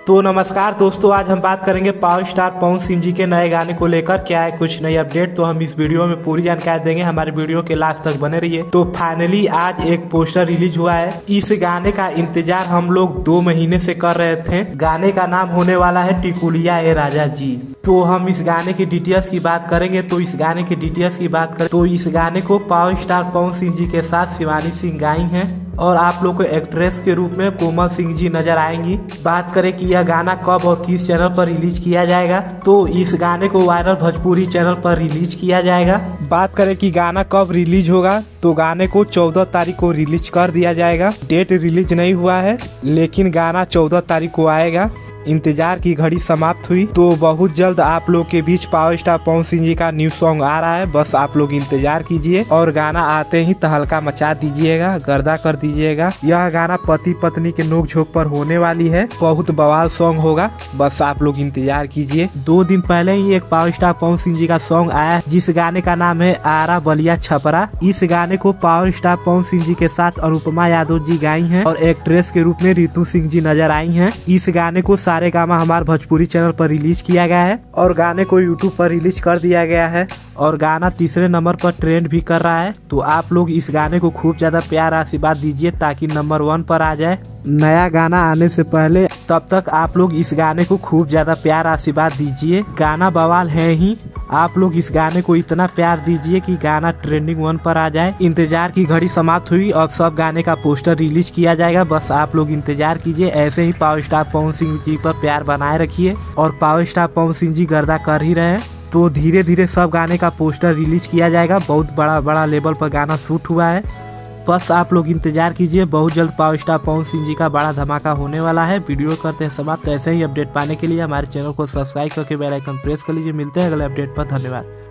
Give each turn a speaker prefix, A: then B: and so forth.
A: तो नमस्कार दोस्तों, आज हम बात करेंगे पावर स्टार पवन सिंह जी के नए गाने को लेकर। क्या है कुछ नई अपडेट, तो हम इस वीडियो में पूरी जानकारी देंगे। हमारे वीडियो के लास्ट तक बने रहिए। तो फाइनली आज एक पोस्टर रिलीज हुआ है। इस गाने का इंतजार हम लोग 2 महीने से कर रहे थे। गाने का नाम होने वाला है टिकुलिया ए राजा जी। तो हम इस गाने की डिटेल्स की बात करेंगे। तो इस गाने की डिटेल्स की बात करें तो इस गाने को पावर स्टार पवन सिंह जी के साथ शिवानी सिंह गाई हैं और आप लोग को एक्ट्रेस के रूप में कोमल सिंह जी नजर आएंगी। बात करें कि यह गाना कब और किस चैनल पर रिलीज किया जाएगा, तो इस गाने को वायरल भोजपुरी चैनल पर रिलीज किया जाएगा। बात करें कि गाना कब रिलीज होगा, तो गाने को 14 तारीख को रिलीज कर दिया जाएगा। डेट रिलीज नहीं हुआ है, लेकिन गाना 14 तारीख को आएगा। इंतजार की घड़ी समाप्त हुई, तो बहुत जल्द आप लोग के बीच पावर स्टार पवन सिंह जी का न्यू सॉन्ग आ रहा है। बस आप लोग इंतजार कीजिए और गाना आते ही तहलका मचा दीजिएगा, गर्दा कर दीजिएगा। यह गाना पति पत्नी के नोक झोंक पर होने वाली है। बहुत बवाल सॉन्ग होगा, बस आप लोग इंतजार कीजिए। 2 दिन पहले ही एक पावर स्टार पवन सिंह जी का सॉन्ग आया, जिस गाने का नाम है आरा बलिया छपरा। इस गाने को पावर स्टार पवन सिंह जी के साथ अनुपमा यादव जी गाई हैं और एक्ट्रेस के रूप में रितु सिंह जी नजर आई हैं। इस गाने को सारेगामा हमारे भोजपुरी चैनल पर रिलीज किया गया है और गाने को यूट्यूब पर रिलीज कर दिया गया है और गाना तीसरे नंबर पर ट्रेंड भी कर रहा है। तो आप लोग इस गाने को खूब ज्यादा प्यार आशीर्वाद दीजिए ताकि नंबर 1 पर आ जाए नया गाना आने से पहले। तब तक आप लोग इस गाने को खूब ज्यादा प्यार आशीर्वाद दीजिए। गाना बवाल है ही, आप लोग इस गाने को इतना प्यार दीजिए कि गाना ट्रेंडिंग 1 पर आ जाए। इंतजार की घड़ी समाप्त हुई और सब गाने का पोस्टर रिलीज किया जाएगा। बस आप लोग इंतजार कीजिए। ऐसे ही पावर स्टार पवन सिंह जी पर प्यार बनाए रखिए और पावर स्टार पवन सिंह जी गर्दा कर ही रहे हैं। तो धीरे धीरे सब गाने का पोस्टर रिलीज किया जाएगा। बहुत बड़ा लेवल पर गाना शूट हुआ है। बस आप लोग इंतजार कीजिए। बहुत जल्द पावर स्टार पवन सिंह जी का बड़ा धमाका होने वाला है। वीडियो करते हैं समाप्त। ऐसे ही अपडेट पाने के लिए हमारे चैनल को सब्सक्राइब करके बेल आइकन प्रेस कर लीजिए। मिलते हैं अगले अपडेट पर। धन्यवाद।